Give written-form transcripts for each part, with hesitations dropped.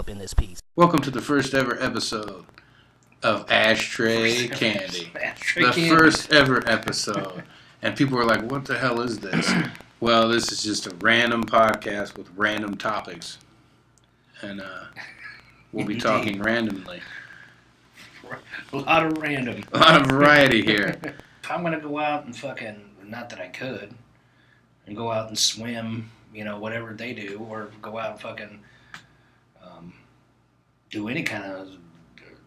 up in this piece. Welcome to the first ever episode of Ashtray Candy. Ashtray the Candy. first ever episode. And people were like, what the hell is this? Well, this is just a random podcast with random topics. And we'll be talking randomly. A lot of random. A lot of variety here. If I'm going to go out and fucking, not that I could, and go out and swim, whatever they do, or go out and fucking do any kind of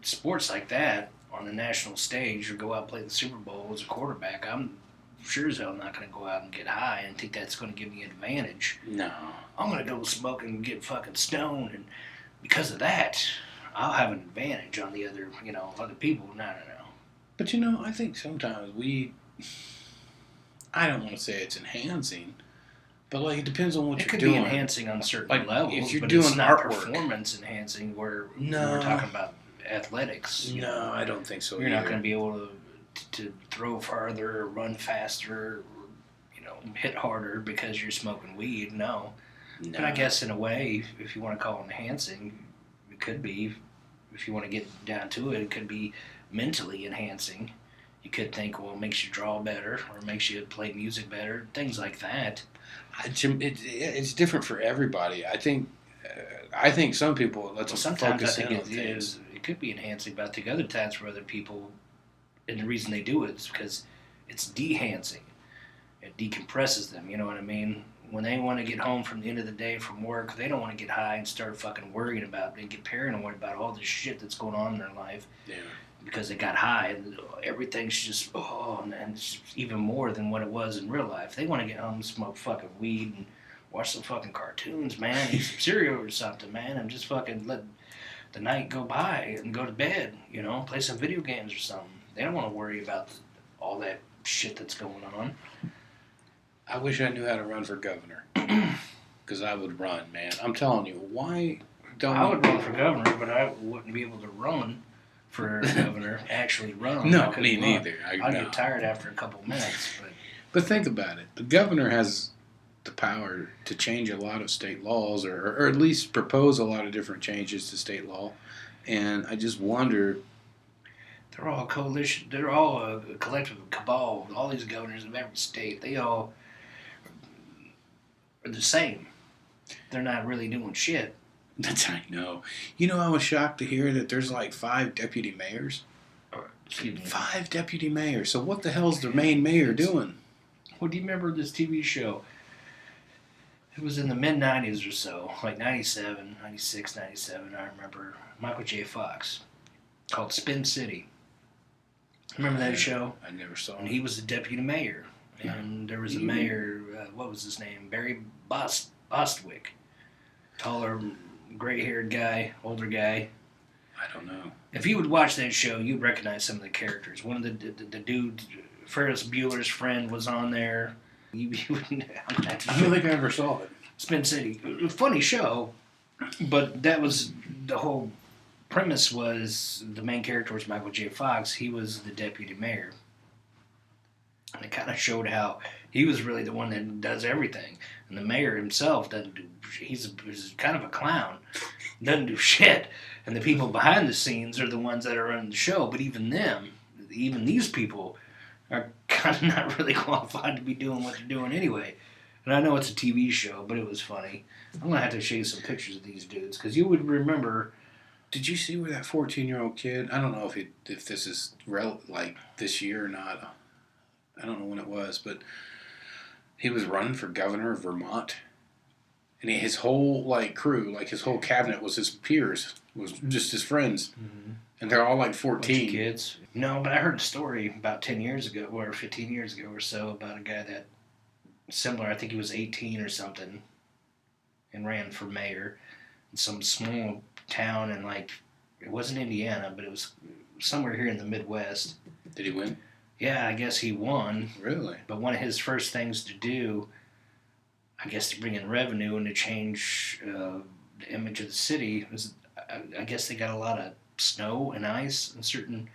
sports like that on the national stage, or go out and play the Super Bowl as a quarterback, I'm sure as hell not going to go out and get high and think that's going to give me an advantage. No. I'm going to go smoke and get fucking stoned, and because of that, I'll have an advantage on the other, other people. No. But I think sometimes I don't want to say it's enhancing, but like it depends on what it you're doing. It doing. could be enhancing on certain like, levels, if you're but doing it's not artwork. Performance enhancing where No. we're talking about athletics. No, I don't think so. You're not going to be able to throw farther or run faster or, hit harder because you're smoking weed. No. But I guess in a way, if you want to call it enhancing, it could be. If you want to get down to it, it could be mentally enhancing. You could think, well, it makes you draw better or makes you play music better, things like that. It's different for everybody. I think some people Sometimes focus I think in on things. it could be enhancing, but I think other times for other people, and the reason they do it is because it's dehancing. It decompresses them, you know what I mean? When they want to get home from the end of the day from work, they don't want to get high and start fucking worrying about it and get paranoid about all this shit that's going on in their life. Yeah. Because they got high and everything's just, and it's even more than what it was in real life. They want to get home and smoke fucking weed and watch some fucking cartoons, man, eat some cereal or something, man, and just fucking let the night go by and go to bed, play some video games or something. They don't want to worry about all that shit that's going on. I wish I knew how to run for governor. Because I would run, man. I'm telling you, why don't I would run for governor, but I wouldn't be able to run for governor, actually run. No, me neither. I'd get tired after a couple minutes. But think about it. The governor has the power to change a lot of state laws or at least propose a lot of different changes to state law. And I just wonder... They're all a coalition. They're all a collective cabal. All these governors of every state, they all are the same. They're not really doing shit. I know. I was shocked to hear that there's like 5 deputy mayors. Excuse me. 5 deputy mayors. So what the hell's the main mayor doing? Well, do you remember this TV show? It was in the mid-90s or so, like 97, 96, 97, I remember. Michael J. Fox, called Spin City. Remember that show? I never saw it. And he was the deputy mayor. And there was a mayor, what was his name? Barry Bostwick. Taller, gray-haired guy, older guy. I don't know. If you would watch that show, you'd recognize some of the characters. One of the dudes, Ferris Bueller's friend, was on there. I don't think I ever saw it. Spin City. Funny show, but that was the whole premise. Was the main character was Michael J. Fox. He was the deputy mayor. And it kind of showed how he was really the one that does everything. And the mayor himself doesn't do, he's kind of a clown. Doesn't do shit. And the people behind the scenes are the ones that are running the show. But even these people are kind of not really qualified to be doing what they're doing anyway. And I know it's a TV show, but it was funny. I'm going to have to show you some pictures of these dudes, because you would remember. Did you see where that 14-year-old kid, I don't know if this is like this year or not. I don't know when it was, but he was running for governor of Vermont. And his whole crew, his whole cabinet was his peers, was just his friends. Mm-hmm. And they're all like 14. Bunch of kids. No, but I heard a story about 10 years ago, or 15 years ago or so, about a guy that, similar, I think he was 18 or something, and ran for mayor in some small town in it wasn't Indiana, but it was somewhere here in the Midwest. Did he win? Yeah, I guess he won. Really? But one of his first things to do, I guess to bring in revenue and to change the image of the city, was I guess they got a lot of snow and ice in certain,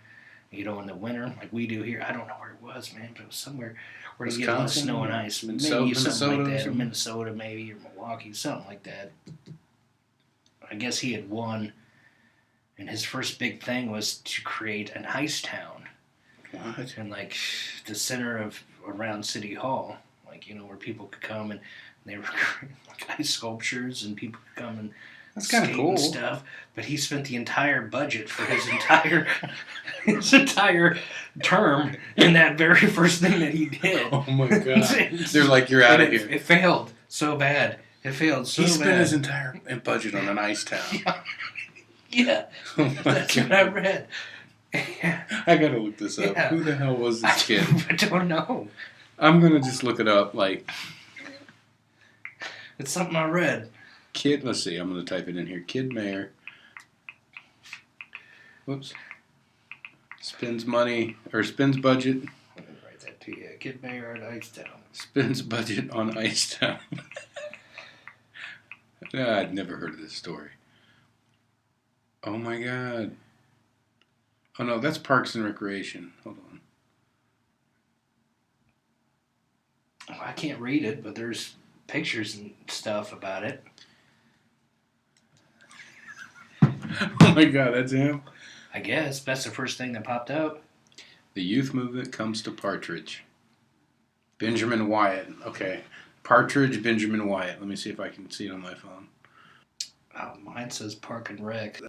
in the winter, like we do here. I don't know where it was, man, but it was somewhere where you get a lot of snow and ice. Maybe something like that, or Minnesota maybe, or Milwaukee, something like that. I guess he had won, and his first big thing was to create an ice town. What? In like the center of around City Hall, like where people could come and they were creating like ice sculptures and people could come and That's kind of skate cool. and stuff. But he spent the entire budget for his entire term in that very first thing that he did. Oh my god! They're like, you're out of here. It failed so bad. It failed so bad. He spent his entire budget on an ice town. Yeah. Oh That's god. what I read. Yeah. I gotta look this up. Yeah. Who the hell was this kid? I don't know. I'm gonna just look it up. Like, It's something I read. kid. Let's see. I'm gonna type it in here. Kid mayor. Whoops. Spends money or spends budget. Let me write that to you. Kid mayor at Ice Town. Spends budget on Ice Town. I'd never heard of this story. Oh my god. Oh no, that's Parks and Recreation. Hold on. Oh, I can't read it, but there's pictures and stuff about it. Oh my god, that's him. I guess that's the first thing that popped up. The youth movement comes to Partridge. Benjamin Wyatt. Okay. Partridge, Benjamin Wyatt. Let me see if I can see it on my phone. Oh, mine says Park and Rec.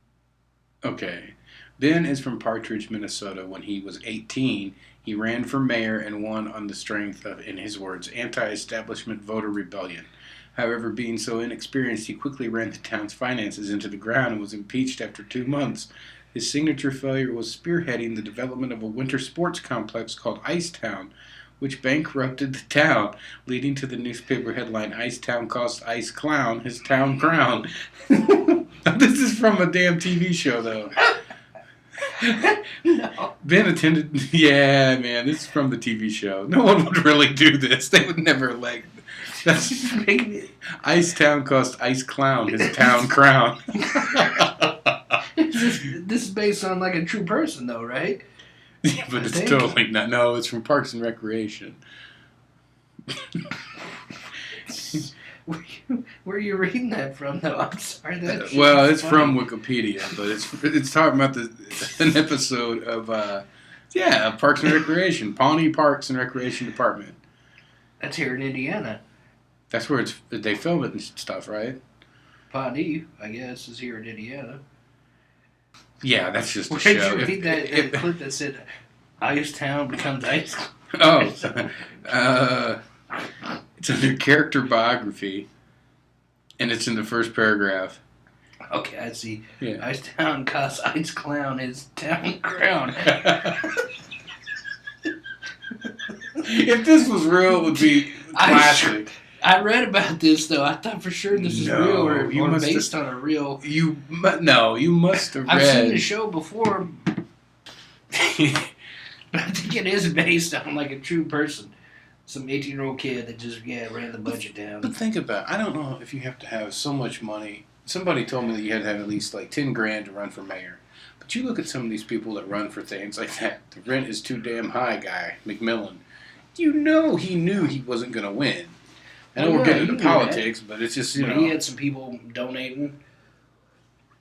Okay. Ben is from Partridge, Minnesota. When he was 18, he ran for mayor and won on the strength of, in his words, anti-establishment voter rebellion. However, being so inexperienced, he quickly ran the town's finances into the ground and was impeached after 2 months. His signature failure was spearheading the development of a winter sports complex called Icetown, which bankrupted the town, leading to the newspaper headline, "Icetown cost Ice Clown his town crown." This is from a damn TV show, though. No. Ben attended... Yeah, man, this is from the TV show. No one would really do this. They would never, like... That's... Icetown cost Ice Clown his town crown. This is based on like a true person, though, right? Yeah, but it's totally not. No, it's from Parks and Recreation. Where are you reading that from, though? I'm sorry. Well, it's from Wikipedia, but it's talking about an episode of Parks and Recreation, Pawnee Parks and Recreation Department. That's here in Indiana. That's where they film it and stuff, right? Pawnee, I guess, is here in Indiana. Yeah, that's just a Where show. did you read that clip that said Icetown becomes Ice? Oh, it's under character biography, and it's in the first paragraph. Okay, I see. Yeah. Icetown costs Ice Clown his town crown. If this was real, it would be classic. I read about this, though. I thought for sure this is real or based on a real... You must have read... I've seen the show before, but I think it is based on like a true person. Some 18-year-old kid that just, ran the budget down. But think about it. I don't know if you have to have so much money. Somebody told me that you had to have at least like 10 grand to run for mayor. But you look at some of these people that run for things like that. The rent is too damn high guy, McMillan. You know he knew he wasn't going to win. I know we're getting into politics, but it's just, But he had some people donating.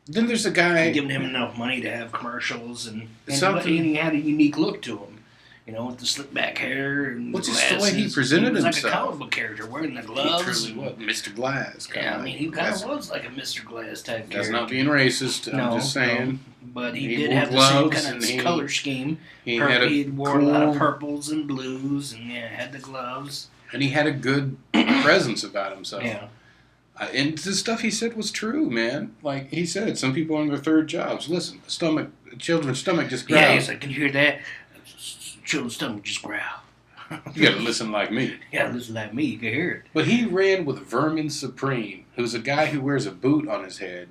Then there's a guy... Giving him enough money to have commercials, and something... he had a unique look to him. With the slick back hair and What's the just the way he presented himself. He was himself. like a comic book character, wearing the gloves. He truly was. Mr. Glass. Yeah, I mean, he kind of was like a Mr. Glass type character. That's not being racist. I'm just saying. No, but he did have the same kind of color scheme. He wore a lot of purples and blues, and had the gloves. And he had a good presence about himself. Yeah. And the stuff he said was true, man. Like he said, some people on their third jobs. Listen, children's stomach just growls. Yeah, he's like, can you hear that? Children's stomach just growl. You gotta listen like me. You gotta listen like me, you can hear it. But he ran with Vermin Supreme, who's a guy who wears a boot on his head.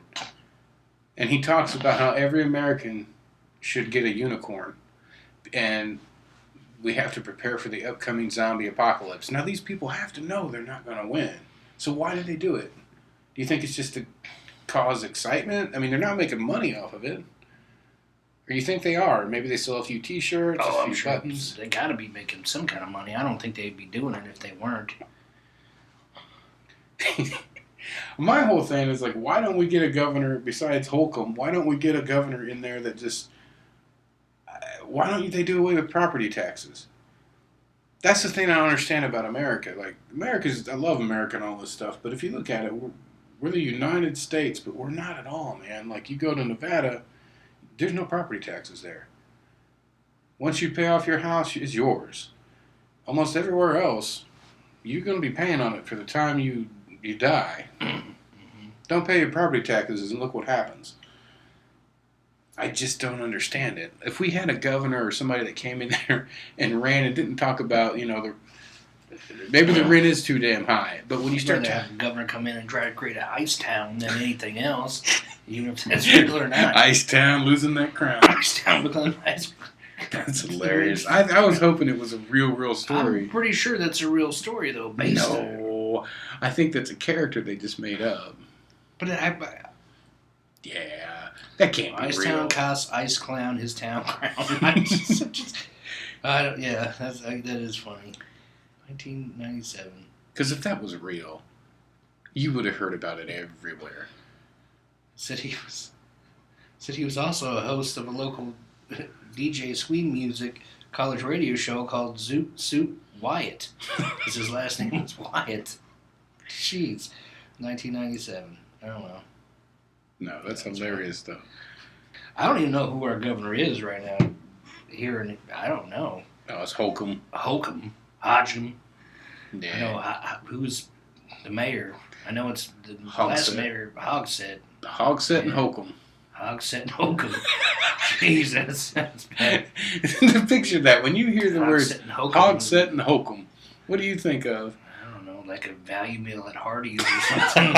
And he talks about how every American should get a unicorn. And we have to prepare for the upcoming zombie apocalypse. Now, these people have to know they're not going to win. So why did they do it? Do you think it's just to cause excitement? I mean, they're not making money off of it. Or you think they are? Maybe they sell a few T-shirts, a few buttons. They got to be making some kind of money. I don't think they'd be doing it if they weren't. My whole thing is like, why don't we get a governor besides Holcomb? Why don't we get a governor in there that just? Why don't they do away with property taxes? That's the thing I don't understand about America. Like I love America and all this stuff, but if you look at it, we're the United States, but we're not at all, man. Like you go to Nevada, there's no property taxes there. Once you pay off your house, it's yours. Almost everywhere else, you're going to be paying on it for the time you die. Don't pay your property taxes and look what happens. I just don't understand it. If we had a governor or somebody that came in there and ran and didn't talk about, maybe the rent is too damn high, but when you start to have a governor come in and try to create an ice town than anything else, even if that's real or not. Ice town losing that crown. Ice town becoming ice. That's hilarious. I was hoping it was a real story. I'm pretty sure that's a real story though. Based no, I think that's a character they just made up. But yeah, that can't be Ice real. Town costs Ice Clown his town crown. That is funny. 1997. Because if that was real, you would have heard about it everywhere. Said he was also a host of a local DJ swing music college radio show called Zoot Suit Wyatt. Because his last name was Wyatt. Jeez. 1997. I don't know. No, that's hilarious, though. I don't even know who our governor is right now. I don't know. Oh, it's Holcomb. Hogsett. Yeah. I know who's the mayor. I know it's the last mayor, Hogsett. Hogsett and Holcomb. Hogsett and Holcomb. Jeez, that's bad. Picture that. When you hear the words Hogsett and Holcomb, what do you think of? I don't know, like a value meal at Hardee's or something.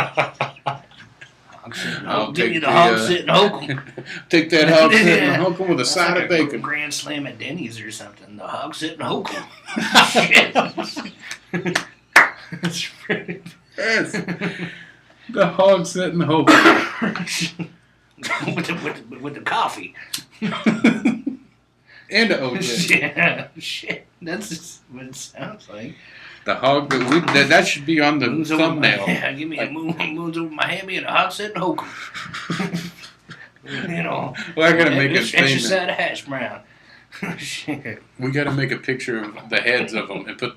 Give me the Hogsett and Holcomb. Take that Hogsett and Holcomb with a side like of bacon. A Grand Slam at Denny's or something. The Hogsett and Holcomb. Shit. That's pretty. Yes. The Hogsett and Holcomb. with the coffee. And the OJ. Yeah, shit. That's just what it sounds like. The hog that should be on the moons thumbnail. Give me a moons over my hammy and a Hogsett and Holcomb. Well, I gotta make a statement. Extra side of hash brown. Shit. We gotta make a picture of the heads of them and put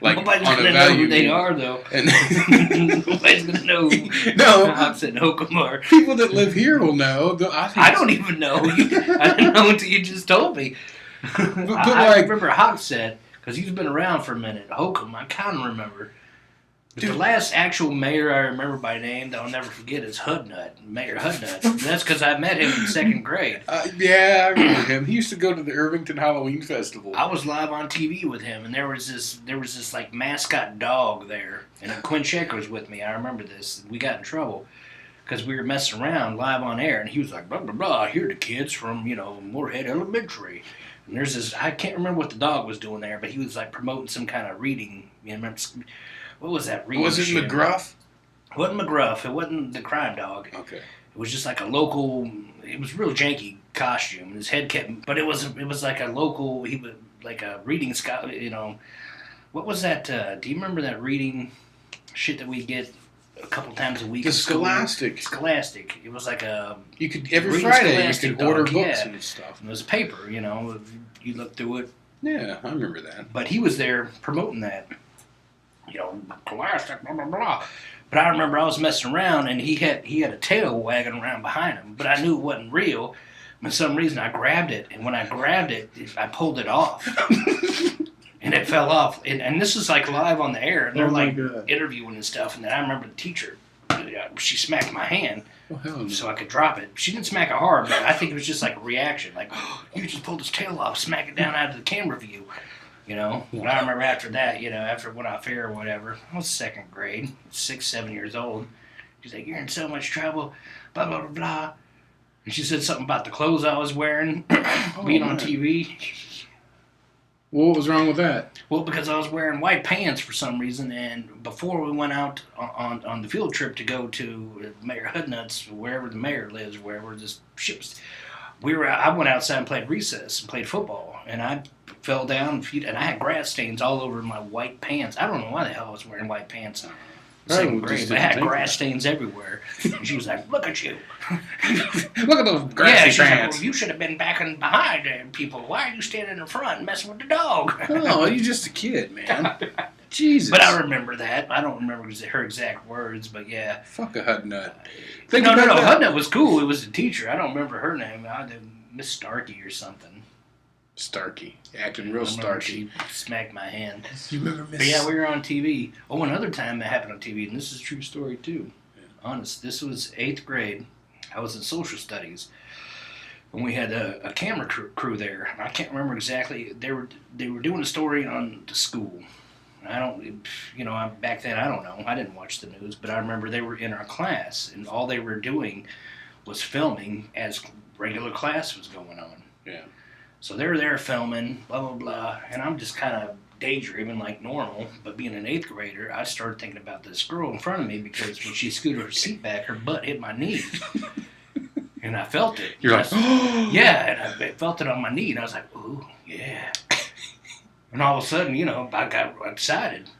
nobody's on gonna a value. Know who they are though. And nobody's gonna know who Hogsett and Holcomb are. People that live here will know. I don't even know. I didn't know until you just told me. I remember Hogsett. Because he's been around for a minute. Holcomb, I kind of remember. But the last actual mayor I remember by name that I'll never forget is Mayor Hudnut. And that's because I met him in second grade. Yeah, I remember him. He used to go to the Irvington Halloween Festival. I was live on TV with him, and there was this like mascot dog there, and Quinn Shecker was with me. I remember this. We got in trouble because we were messing around live on air, and he was like, blah blah blah. Here are the kids from Moorhead Elementary. And there's this, I can't remember what the dog was doing there, but he was like promoting some kind of reading. What was that reading? Was it McGruff? It wasn't McGruff. It wasn't the crime dog. Okay. It was just like a local, it was real janky costume. His head kept, but it was like a local, he was like a reading scholar, What was that, do you remember that reading shit that we get a couple times a week? The Scholastic. Scholastic. It was like a... You could, every Friday, you could order books and stuff. And it was paper, you look through it. Yeah, I remember that. But he was there promoting that. Scholastic, blah, blah, blah. But I remember I was messing around, and he had a tail wagging around behind him. But I knew it wasn't real. For some reason, I grabbed it. And when I grabbed it, I pulled it off. And it fell off. And this is like live on the air. And they're interviewing and stuff. And then I remember the teacher, she smacked my hand so I could drop it. She didn't smack it hard, but I think it was just like a reaction. Like, you just pulled his tail off, smack it down out of the camera view. But I remember after that, after it went off air or whatever, I was second grade, 6, 7 years old. She's like, you're in so much trouble, blah, blah, blah, blah. And she said something about the clothes I was wearing, being on TV. Well, what was wrong with that? Well, because I was wearing white pants for some reason, and before we went out on the field trip to go to Mayor Hudnut's, wherever the mayor lives, wherever this shit was, I went outside and played recess and played football, and I fell down, and I had grass stains all over my white pants. I don't know why the hell I was wearing white pants. second grade. But I had grass stains everywhere. And she was like, look at you. Look at those grassy strands. Like, well, you should have been back behind people. Why are you standing in front messing with the dog? Oh, you're just a kid, man. Jesus. But I remember that. I don't remember her exact words, but yeah. Fuck a Hudnut. No. Hudnut was cool. It was a teacher. I don't remember her name. Miss Starkey or something. Starkey. Acting real Starkey. She smacked my hand. You remember Miss... But yeah, we were on TV. Oh, another time that happened on TV, and this is a true story too. Yeah. Honest. This was 8th grade. I was in social studies. And we had a camera crew there. I can't remember exactly. They were doing a story on the school. I don't, back then, I don't know. I didn't watch the news, but I remember they were in our class, and all they were doing was filming as regular class was going on. Yeah. So they were there filming, blah, blah, blah, and I'm just kind of daydreaming like normal, but being an 8th grader, I started thinking about this girl in front of me because when she scooted her seat back, her butt hit my knee. And I felt it. You're like, oh! Yeah, and I felt it on my knee, and I was like, ooh, yeah. And all of a sudden, I got excited.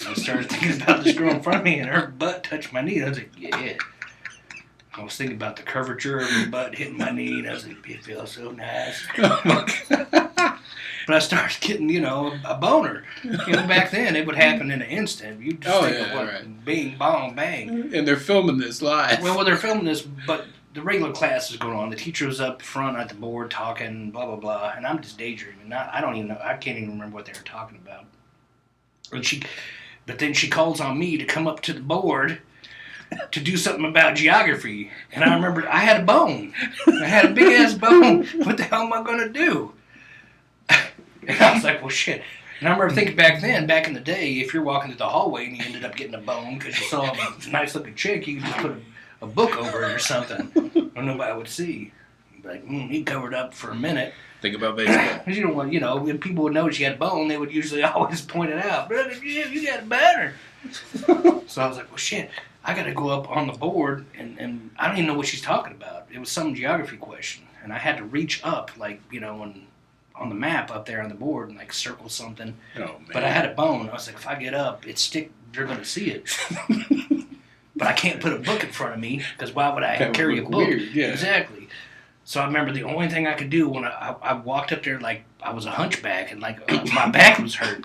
I started thinking about this girl in front of me, and her butt touched my knee. And I was like, yeah. I was thinking about the curvature of her butt hitting my knee, and I was like, it feels so nice. But I started getting, a boner. Back then, it would happen in an instant. You just think of what, right. Bing, bong, bang. And they're filming this live. Well, they're filming this, but the regular class is going on. The teacher was up front at the board talking, blah, blah, blah. And I'm just daydreaming. I don't even know. I can't even remember what they were talking about. But then she calls on me to come up to the board to do something about geography. And I remember I had a bone. I had a big-ass bone. What the hell am I going to do? And I was like, well, shit. And I remember thinking back in the day, if you're walking through the hallway and you ended up getting a bone because you saw a nice-looking chick, you could just put a book over it or something, or nobody would see. You'd be like, he covered up for a minute. Think about baseball. Because you don't want, when people would know she had a bone, they would usually always point it out. Brother, you got a boner. So I was like, well, shit, I got to go up on the board, and I don't even know what she's talking about. It was some geography question, and I had to reach up, on the map up there on the board and circle something. Oh, man. But I had a bone. I was like, if I get up, they're going to see it. But I can't put a book in front of me, because why would I carry a book? Weird, yeah. Exactly. So I remember the only thing I could do when I walked up there like I was a hunchback and my back was hurt.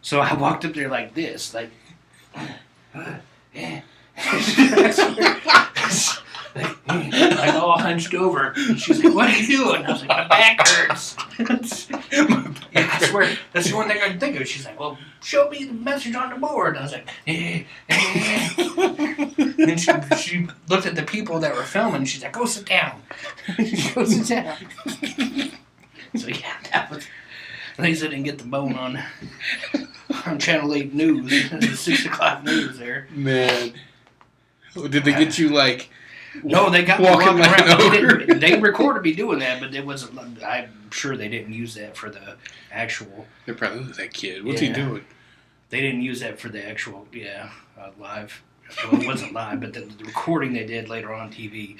So I walked up there like this, all hunched over. And she's like, what are you doing? I was like, my back hurts. I swear, that's the one thing I can think of. She's like, well, show me the message on the board. I was like, And then she looked at the people that were filming. She's like, go sit down. Go sit down. So yeah, that was, at least I didn't get the bone on Channel 8 News. The 6 o'clock news there. Man. Did they get you No, they got me walking around. They recorded me doing that, but it wasn't. I'm sure they didn't use that for the actual. They're probably, who's that kid? What's he doing? They didn't use that for the actual, live. Well, it wasn't live, but the recording they did later on TV.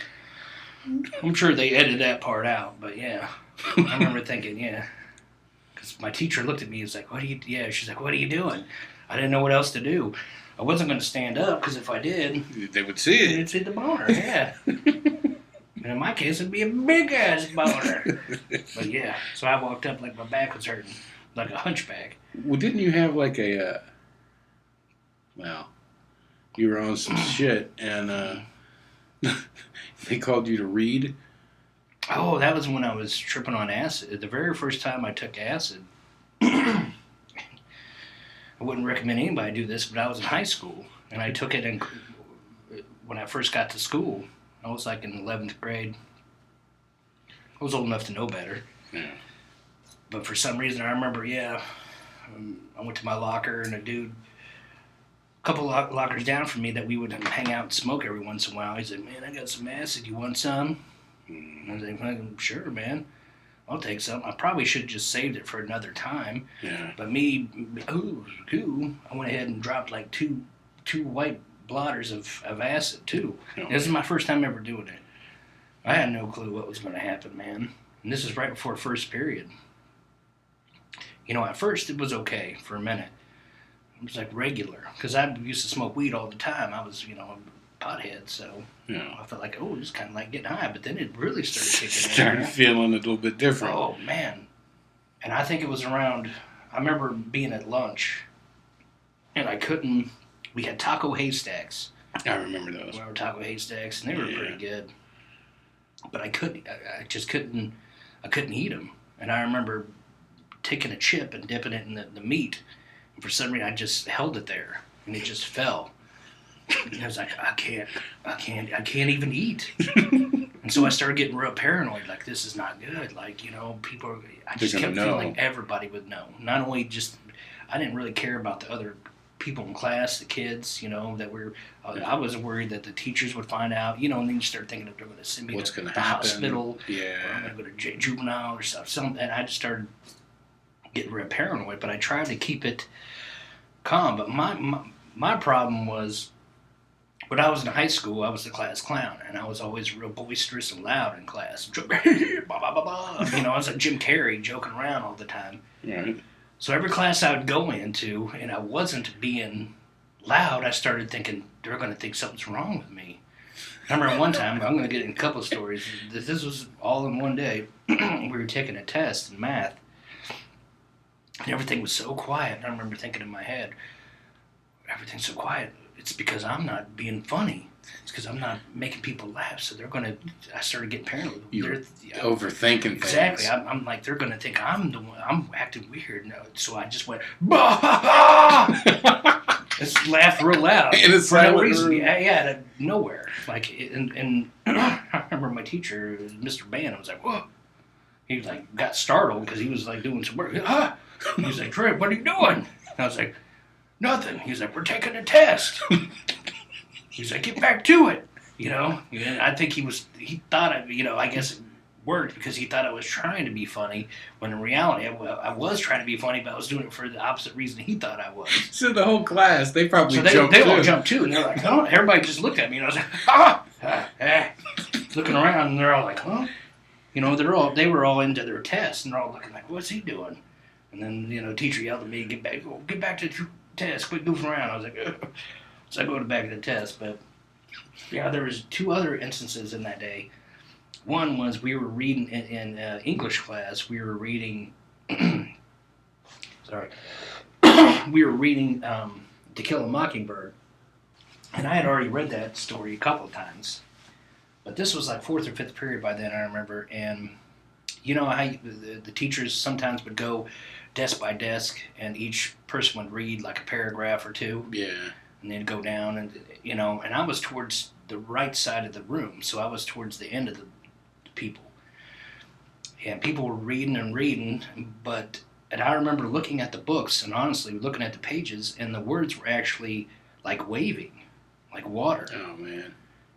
I'm sure they edited that part out, but yeah, I remember thinking, because my teacher looked at me and was like, "What are you?" Yeah, she's like, "What are you doing?" I didn't know what else to do. I wasn't going to stand up because if I did, they would see it. They'd see the boner, yeah. And in my case, it'd be a big ass boner. But yeah, so I walked up like my back was hurting, like a hunchback. Well, didn't you have you were on some shit and they called you to read? Oh, that was when I was tripping on acid. The very first time I took acid. I wouldn't recommend anybody do this, but I was in high school, and I took it when I first got to school. I was in 11th grade. I was old enough to know better. Yeah. But for some reason, I remember, I went to my locker, and a dude, a couple lockers down from me, that we would hang out and smoke every once in a while. He said, man, I got some acid. You want some? And I was like, sure, man. I'll take some. I probably should have just saved it for another time. Yeah. But I went ahead and dropped two white blotters of acid too. Oh, this is my first time ever doing it. I had no clue what was going to happen, man. And this is right before first period. At first it was okay for a minute. It was like regular. Because I used to smoke weed all the time. I was, a pothead, so I felt like, oh, it's kind of like getting high. But then it really started kicking in. Started feeling a little bit different. Oh, man. And I think it was around, I remember being at lunch, and we had taco haystacks. I remember those. We were taco haystacks, and they were pretty good. But I just couldn't eat them. And I remember taking a chip and dipping it in the meat. And for some reason, I just held it there, and it just fell. And I was like, I can't even eat. And so I started getting real paranoid, like, this is not good. Like, people, I just kept feeling everybody would know. Not only just, I didn't really care about the other people in class, the kids, that were, I was worried that the teachers would find out, and then you start thinking if they're going to send me to the hospital, or I'm going to go to juvenile or something. And I just started getting real paranoid, but I tried to keep it calm. But my problem was, when I was in high school, I was the class clown, and I was always real boisterous and loud in class. I was like Jim Carrey, joking around all the time. Right. So every class I would go into, and I wasn't being loud, I started thinking, they're going to think something's wrong with me. I remember one time, I'm going to get in a couple of stories. This was all in one day. We were taking a test in math, and everything was so quiet. And I remember thinking in my head, everything's so quiet. It's because I'm not being funny. It's because I'm not making people laugh. So they're going to... I started getting paranoid. You're overthinking things. Exactly. I'm like, they're going to think I'm the one... I'm acting weird. No, so I just went... Bah! Just laughed real loud. In a for no silent reason. room. Yeah, out of nowhere. Like, and I remember my teacher, Mr. Band, I was like, whoa. He was like, got startled because he was like doing some work. Ah! He was like, Trey, what are you doing? And I was like, nothing. He's like, we're taking a test. He's like, get back to it. And I think he thought, I guess it worked because he thought I was trying to be funny, when in reality, I was trying to be funny, but I was doing it for the opposite reason he thought I was. So the whole class, they probably jumped too. They all jumped too, and they're like, huh? Everybody just looked at me, and I was like, looking around, and they're all like, huh? They were all into their test, and they're all looking like, what's he doing? And then, teacher yelled at me, get back to the test, quit goofing around. I was like, ugh. So I go back to the test, but yeah, there was two other instances in that day. One was we were reading in English class. We were reading, we were reading To Kill a Mockingbird, and I had already read that story a couple of times, but this was like fourth or fifth period by then, I remember. And how the teachers sometimes would go desk by desk, and each person would read like a paragraph or two. Yeah. And then go down, and and I was towards the right side of the room, so I was towards the end of the people. And people were reading, and I remember looking at the books, and honestly looking at the pages, and the words were actually like waving, like water. Oh man.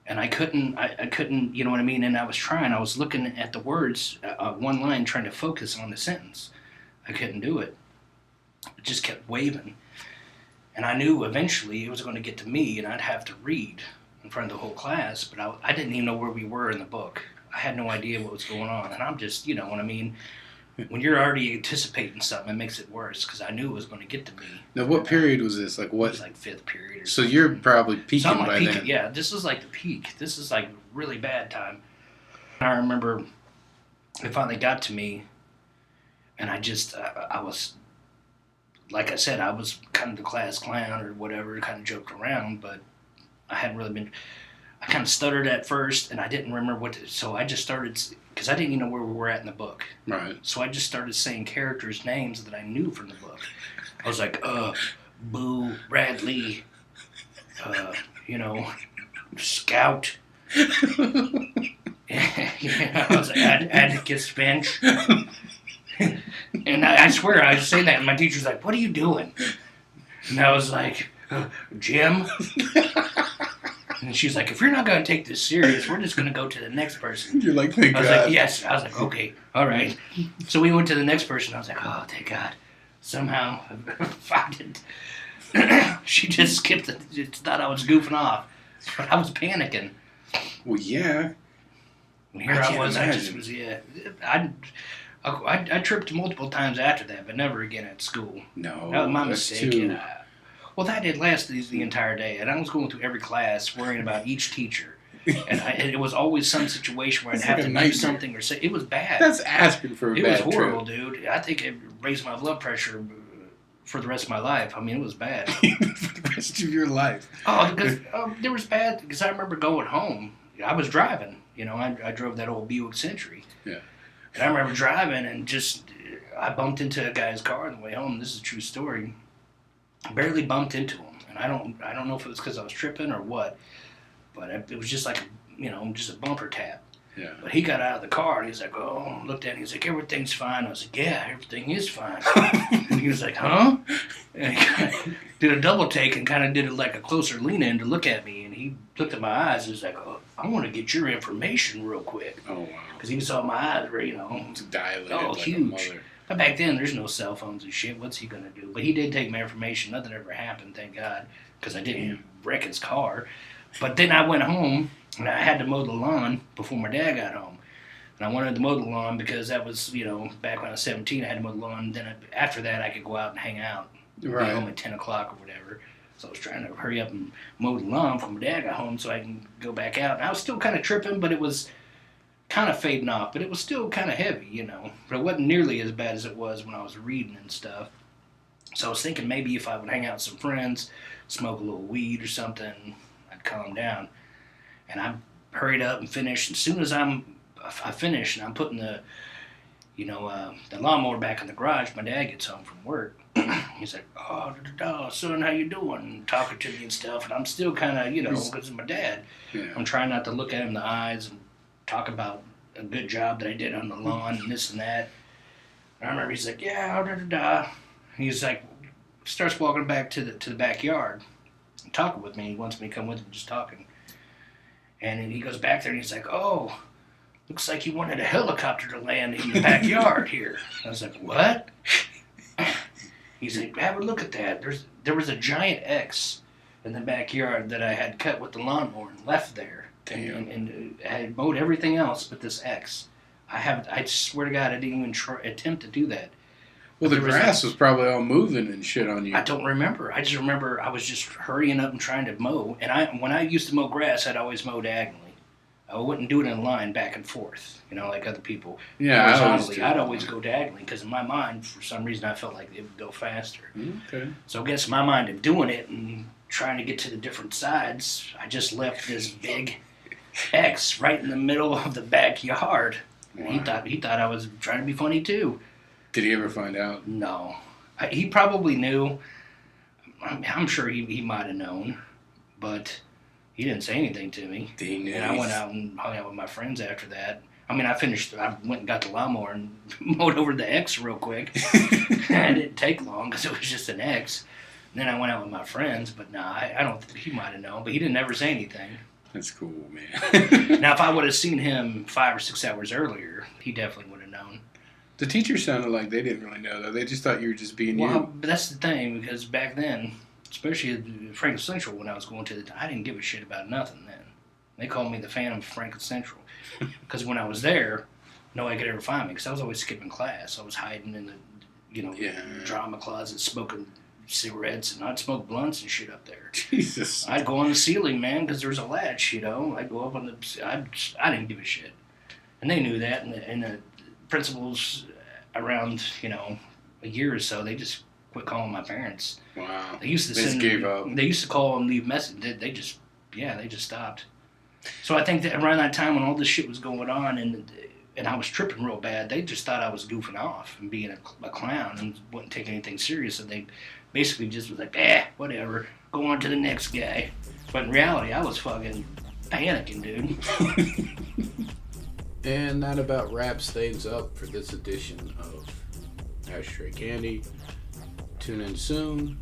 And I couldn't, you know what I mean? And I was looking at the words, one line, trying to focus on the sentence. I couldn't do it. It just kept waving. And I knew eventually it was going to get to me, and I'd have to read in front of the whole class, but I didn't even know where we were in the book. I had no idea what was going on, and I'm just, you know what I mean? When you're already anticipating something, it makes it worse, because I knew it was going to get to me. Now, what period was this? Like what? It was like fifth period or so something. You're probably peaking by peaking, then. Yeah, this is like the peak. This is like really bad time. I remember it finally got to me, and I was, like I said, I was kind of the class clown or whatever, kind of joked around, but I hadn't really been. I kind of stuttered at first, and I didn't remember so I just started, because I didn't even know where we were at in the book. Right. So I just started saying characters' names that I knew from the book. I was like, Boo, Bradley, Scout. I was like, Atticus Finch. And I swear, I was saying that, and my teacher's like, what are you doing? And I was like, Jim. And she's like, if you're not going to take this serious, we're just going to go to the next person. You're like, thank God. I was like, yes. I was like, okay, all right. So we went to the next person. I was like, oh, thank God. Somehow, I didn't. She just skipped it. She thought I was goofing off. But I was panicking. Well, yeah. And here I was. I just was, yeah. I tripped multiple times after that, but never again at school. No. That was my mistake. Well, that did last the entire day, and I was going through every class worrying about each teacher. And it was always some situation where I'd have to do something or say. It was bad. That's asking for a bad trip. It was horrible, dude. I think it raised my blood pressure for the rest of my life. I mean, it was bad. For the rest of your life. Oh, because there was bad. Because I remember going home. I was driving. You know, I drove that old Buick Century. Yeah. And I remember driving and just I bumped into a guy's car on the way home. This is a true story. I barely bumped into him, and I don't know if it was because I was tripping or what. But it was just like, just a bumper tap. Yeah. But he got out of the car and he's like, looked at it. He's like, everything's fine. I was like, yeah, everything is fine. And he was like, huh? And he kind of did a double take and kind of did it like a closer lean in to look at me. And he looked at my eyes and was like, I want to get your information real quick. Oh, wow. Because he saw my eyes were, dilated like huge. A mother. But back then, there's no cell phones and shit. What's he going to do? But he did take my information. Nothing ever happened, thank God, because I didn't wreck his car. But then I went home, and I had to mow the lawn before my dad got home. And I wanted to mow the lawn because that was, back when I was 17, I had to mow the lawn. Then after that, I could go out and hang out. Right. Be home at 10 o'clock or whatever. So I was trying to hurry up and mow the lawn before my dad got home so I can go back out. And I was still kind of tripping, but it was kind of fading off. But it was still kind of heavy, But it wasn't nearly as bad as it was when I was reading and stuff. So I was thinking maybe if I would hang out with some friends, smoke a little weed or something, I'd calm down. And I hurried up and finished. As soon as I finished and I'm putting the lawnmower back in the garage, my dad gets home from work. He's like, son, how you doing? And talking to me and stuff. And I'm still kind of, because it's my dad. Yeah. I'm trying not to look at him in the eyes and talk about a good job that I did on the lawn and this and that. And I remember he's like, yeah, And he's like, starts walking back to the backyard and talking with me. He wants me to come with him, just talking. And then he goes back there and he's like, looks like you wanted a helicopter to land in the backyard here. I was like, what? He's like, have a look at that. There was a giant X in the backyard that I had cut with the lawnmower and left there. Damn. And I had mowed everything else but this X. I swear to God, I didn't even attempt to do that. Well, the grass was probably all moving and shit on you. I don't remember. I just remember I was just hurrying up and trying to mow. And when I used to mow grass, I'd always mow diagonally. I wouldn't do it in a line back and forth, like other people. Yeah, I'd always go diagonally because in my mind, for some reason, I felt like it would go faster. Okay. So I guess in my mind of doing it and trying to get to the different sides, I just left this big X right in the middle of the backyard. Wow. He thought I was trying to be funny too. Did he ever find out? No. He probably knew. I'm sure he might have known, but he didn't say anything to me. And I went out and hung out with my friends after that. I mean, I went and got the lawnmower and mowed over the X real quick. And it didn't take long because it was just an X. And then I went out with my friends, but I don't think he might have known, but he didn't ever say anything. That's cool, man. Now, if I would have seen him 5 or 6 hours earlier, he definitely would have known. The teacher sounded like they didn't really know, though. They just thought you were just being you. Well, but that's the thing, because back then, especially at Franklin Central when I was going to I didn't give a shit about nothing then. They called me the Phantom of Franklin Central. Because when I was there, nobody could ever find me, because I was always skipping class. I was hiding in the drama closet, smoking cigarettes, and I'd smoke blunts and shit up there. Jesus. I'd go on the ceiling, man, because there was a latch, I'd go up on the... I didn't give a shit. And they knew that, and the principals around, a year or so, they just quit calling my parents. Wow. They used to just gave up. They used to call and leave messages. They just stopped. So I think that around that time when all this shit was going on and I was tripping real bad, they just thought I was goofing off and being a clown and wouldn't take anything serious. So they basically just was like, whatever, go on to the next guy. But in reality, I was fucking panicking, dude. And that about wraps things up for this edition of Ashtray Candy. Tune in soon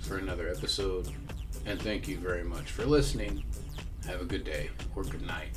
for another episode. And thank you very much for listening. Have a good day or good night.